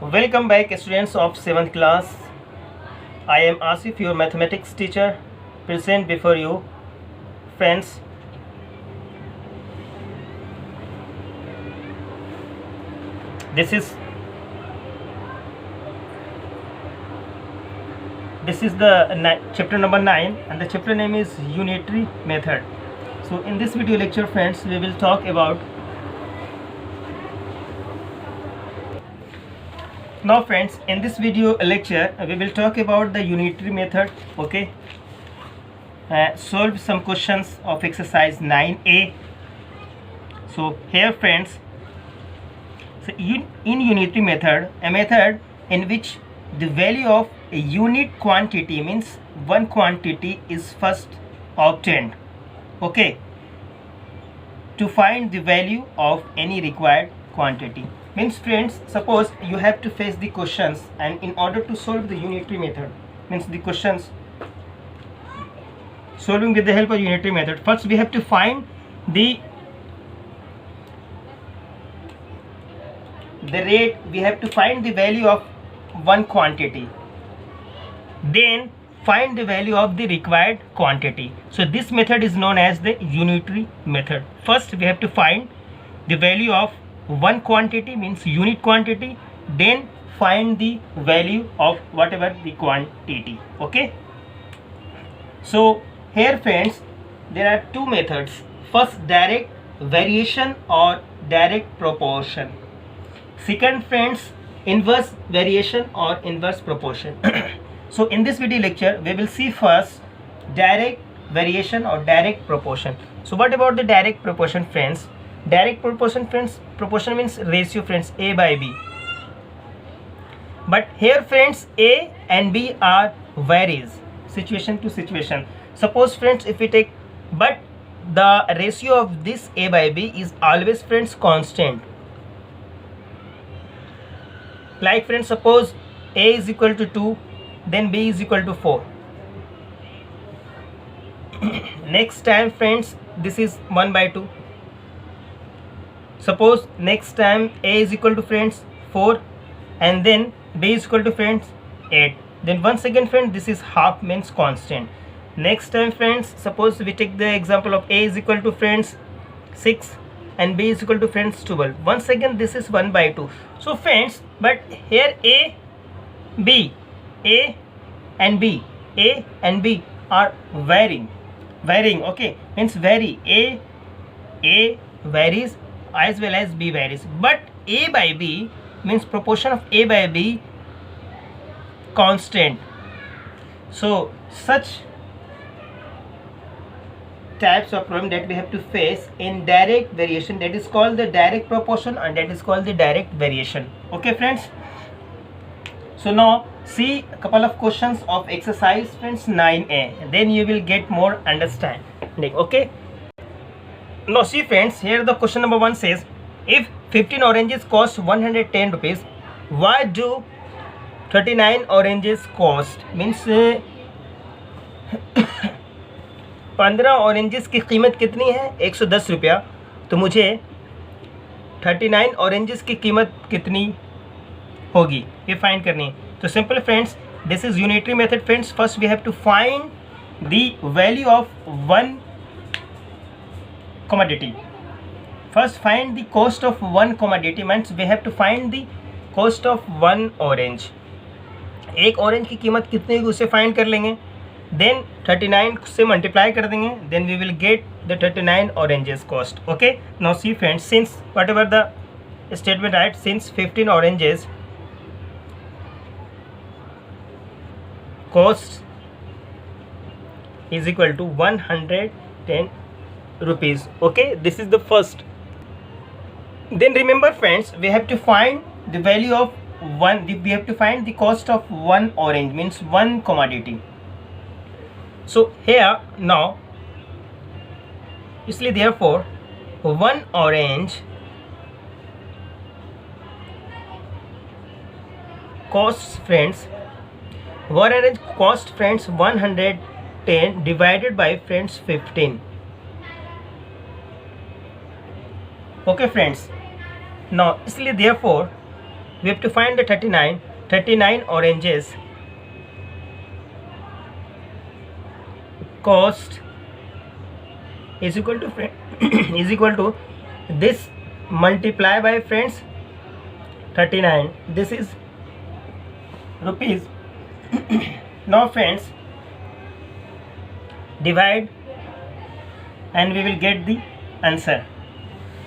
Welcome back, students of 7th class. I am Asif, your mathematics teacher, present before you. Friends, this is the chapter number 9, and the chapter name is unitary method. So in this video lecture, friends, we will talk about. Now friends, in this video lecture we will talk about the unitary method. Okay, solve some questions of exercise 9a. So here friends, so in unitary method, a method in which the value of a unit quantity, means one quantity, is first obtained, okay, to find the value of any required quantity. Means friends, suppose you have to face the questions, and in order to solve the unitary method, means the questions solving with the help of unitary method, first we have to find the rate, we have to find the value of one quantity, then find the value of the required quantity. So this method is known as the unitary method. First we have to find the value of one quantity, means unit quantity, then find the value of whatever the quantity. Okay, so here friends, there are two methods. First, direct variation or direct proportion. Second friends, inverse variation or inverse proportion. So in this video lecture we will see first direct variation or direct proportion. So what about the direct proportion friends? Direct proportion friends, proportion means ratio friends, A by B. But here friends, A and B are varies situation to situation. Suppose friends, if we take, but the ratio of this A by B is always friends constant. Like friends, suppose A is equal to 2, then B is equal to 4. Next time friends, this is 1 by 2. Suppose next time A is equal to friends 4, and then B is equal to friends 8. Then once again friends, this is half, means constant. Next time friends, suppose we take the example of A is equal to friends 6 and B is equal to friends 12. Once again this is 1 by 2. So friends, but here A and B are varying, okay, means vary. A varies as well as B varies, but A by B means proportion of A by B constant. So such types of problem that we have to face in direct variation, that is called the direct proportion, and that is called the direct variation. Okay friends, so now see a couple of questions of exercise friends 9a, then you will get more understanding. Okay, now see friends, here the question number 1 says, if 15 oranges cost 110 rupees, why do 39 oranges cost, means 15 oranges की कीमत कितनी है 110 रुपया, तो मुझे 39 oranges की कीमत कितनी होगी ये फाइंड करनी है. तो simple friends, this is unitary method friends. First we have to find the value of one commodity. First find the cost of one commodity, means we have to find the cost of one orange. एक orange की कीमत कितनी होगी उसे find कर लेंगे, then 39 से multiply कर देंगे, then we will get the 39 oranges cost. Okay, now see friends, since whatever the statement right, since 15 oranges cost is equal to 110 rupees. Okay, this is the first. Then remember friends, we have to find the value of one, we have to find the cost of one orange, means one commodity. So here now, इसलिए therefore one orange costs friends, one orange cost friends 110 divided by friends 15. Okay friends, now इसलिए therefore we have to find the 39 oranges cost is equal to is equal to this multiply by friends 39. This is rupees. Now friends, divide and we will get the answer.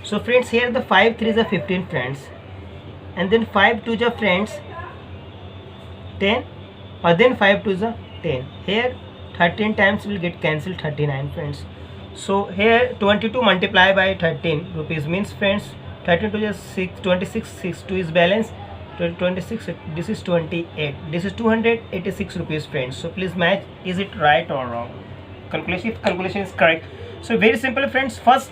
So friends, here the 5 3s are 15 friends, and then 5 2s are friends 10, or then 5 2s are 10. Here 13 times will get cancelled, 39 friends. So here 22 multiplied by 13 rupees means friends 13 to just 6, 26, 6 2 is balance 26, this is 28, this is 286 rupees friends. So please match, is it right or wrong? Calculation is correct. So very simple friends, first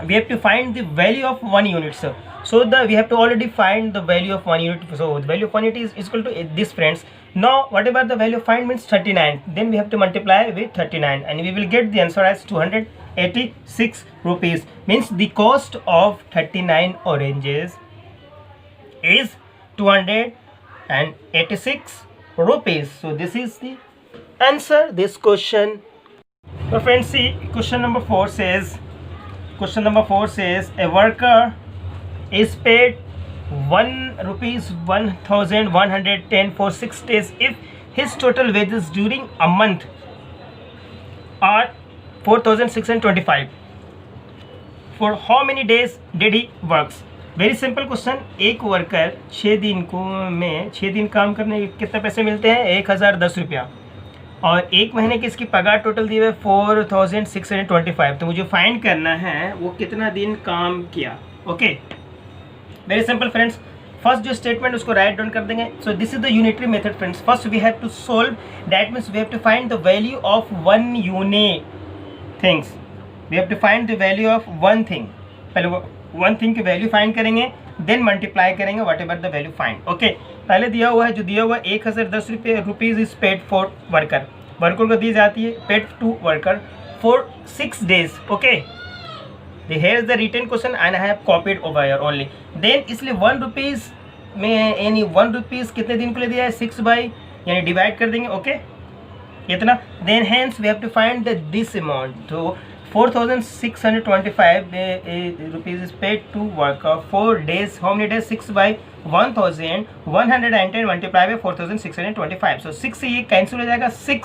we have to find the value of 1 unit. So we have to already find the value of 1 unit. So the value of 1 unit is equal to this friends. Now whatever the value find means 39, then we have to multiply with 39 and we will get the answer as 286 rupees. Means the cost of 39 oranges is 286 rupees. So this is the answer this question. So friends, see question number 4 says a worker is paid ₹1,110 for 6 days if his total wages during a month are 4,625. For how many days did he works? Very simple question. एक worker 6 दिन काम करने के कितने पैसे मिलते हैं? 1,010 रुपया, और एक महीने की इसकी पगार टोटल दी हुई है 4,625. तो मुझे फाइंड करना है वो कितना दिन काम किया. Okay, very simple friends. First जो स्टेटमेंट उसको राइट डाउन कर देंगे. So this is the unitary method friends. First we have to solve, that means we have to find the value of one unit things. We have to find the value of one thing. पहले वो one thing की value find करेंगे, then multiply करेंगे whatever the value find. Okay, पहले दिया हुआ है, जो दिया हुआ है 1,010 rupees is paid for worker. Worker को दी जाती है paid to worker for 6 days. Okay, here is the written question and I have copied over here only. Then इसलिए 1 रुपीज़ में यानी 1 रुपीज़ कितने दिन के लिए दिया है? 6 बाई यानी डिवाइड कर देंगे. ओके, इतना. Then hence we have to find the this amount. तो 4,625 rupees is paid to worker for days. How many days? 6 by 1,110 multiply by 4,625. So 6 से ये कैंसिल हो जाएगा. 6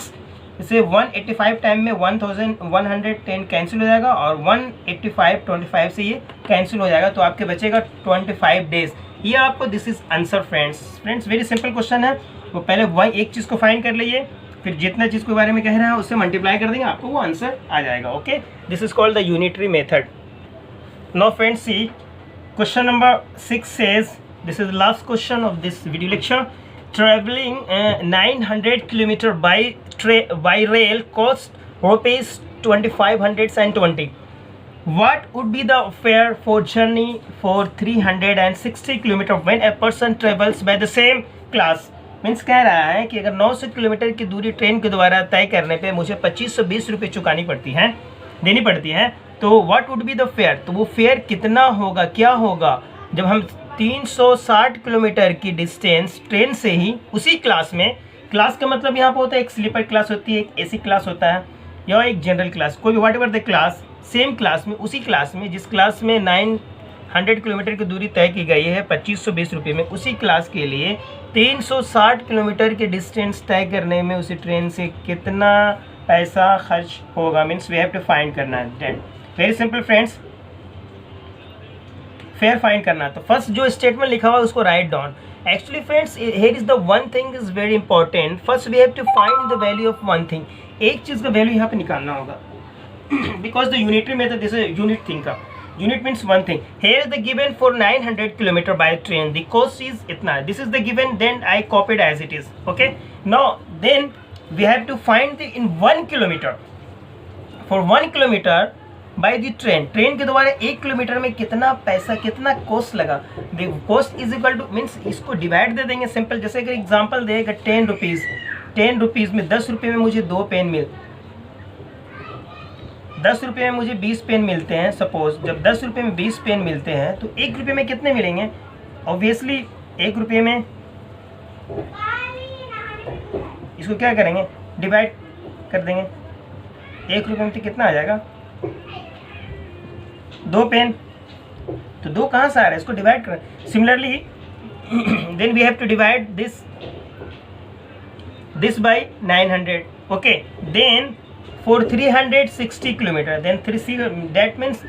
इसे 185 टाइम में 1,110 कैंसिल हो जाएगा, और 185 से ये कैंसिल हो जाएगा. तो आपके बचेगा 25 डेज. ये आपको this is answer friends. Very simple question है. वो पहले एक चीज़ को फाइंड कर लीजिए, फिर जितना चीज़ के बारे में कह रहा है उससे मल्टीप्लाई कर देंगे, आपको वो आंसर आ जाएगा. Okay, this is called the unitary method. Now friends, see question number 6 says, this is the last question of this video lecture. Travelling 900 kilometre by rail cost ₹2,520. What would be the fare for journey for 360 kilometer when a person travels by the same class? Means कह रहा है कि अगर 900 kilometre की दूरी train के द्वारा तय करने पे मुझे 2,520 रुपये देनी पड़ती है. तो what would be the fair? तो वो फेयर कितना होगा, क्या होगा जब हम 360 किलोमीटर की डिस्टेंस ट्रेन से ही उसी क्लास में, क्लास का मतलब यहाँ पर होता है एक स्लीपर क्लास होती है, एक AC क्लास होता है, या एक जनरल क्लास, कोई भी what ever the class, same class में, उसी क्लास में जिस क्लास में 900 किलोमीटर की दूरी तय की गई है 2,520 रुपये में, उसी क्लास के लिए 360 किलोमीटर की डिस्टेंस तय करने में उसी ट्रेन से कितना पैसा खर्च होगा. Means we have to find करना है. Very simple friends, fare find करना. तो फर्स्ट जो स्टेटमेंट लिखा हुआ है उसको write down. Actually friends, here is the one thing is very important. First we have to find the value of one thing. एक चीज़ का वैल्यू यहाँ पे निकालना होगा, because the unitary method this is unit thing का. Unit means one thing. Here is the given for 900 kilometer by train. The cost is itna. This is the given. Then I copied as it is. Okay. Now then we have to find the in 1 kilometer. For 1 kilometer by the train. Train के द्वारा 1 kilometre में कितना पैसा, कितना cost लगा. The cost is equal to means इसको divide दे देंगे simple. जैसे कि example देगा 10 रुपीज़. 10 रुपीज़ में 10 रुपये में मुझे 2 पेन 10 रुपये में मुझे 20 पेन मिलते हैं. सपोज जब 10 रुपये में 20 पेन मिलते हैं तो 1 रुपये में कितने मिलेंगे? ऑब्वियसली 1 रुपये में इसको क्या करेंगे, डिवाइड कर देंगे। 1 रुपये में तो कितना आ जाएगा, 2 पेन। तो 2 कहाँ से आ रहा है, इसको डिवाइड कर। Similarly then we have to divide this by 900. Okay, then for 360 kilometer, then that means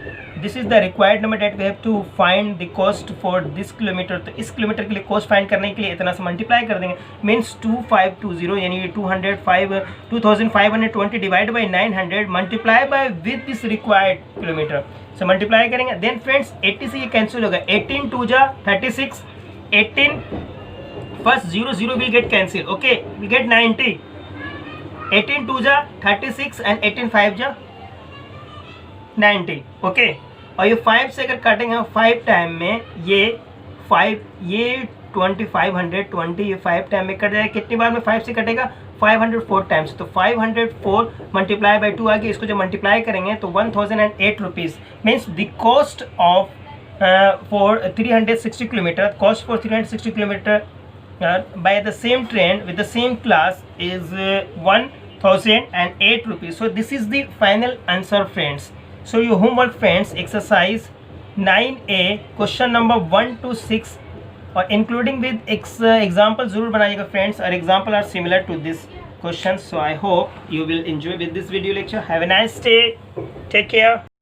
this is the required number that we have to find the cost for this kilometer. तो इस kilometre के लिए cost find करने के लिए इतना से multiply कर देंगे, मीन्स 2520 यानी 2520 divide by 900 multiply by with this required kilometre से मल्टीप्लाई करेंगे। देन फ्रेंड्स 80 से ये कैंसिल होगा, 18 2 जा 36, 18 first 0 will get cancelled. Okay, we get 90. 18 2 जा 36 and 18 5 जा 90. Okay, और ये 5 से अगर काटेंगे 5 टाइम में ये 2520 ये 5 टाइम में कट जाएगा। कितनी बार में 5 से कटेगा, 504 टाइम्स। तो 504 मल्टीप्लाई बाई 2 आ गया। इसको जब मल्टीप्लाई करेंगे तो 1008 rupees means the cost of for 360 kilometre, cost for 360 kilometre by the same train with the same class is 1008 rupees. So this is the final answer friends. So your homework friends, exercise 9A question number 1 to 6 और including with example जरूर बनाइएगा friends, और example are similar to this question. So I hope you will enjoy with this video lecture. Have a nice day, take care.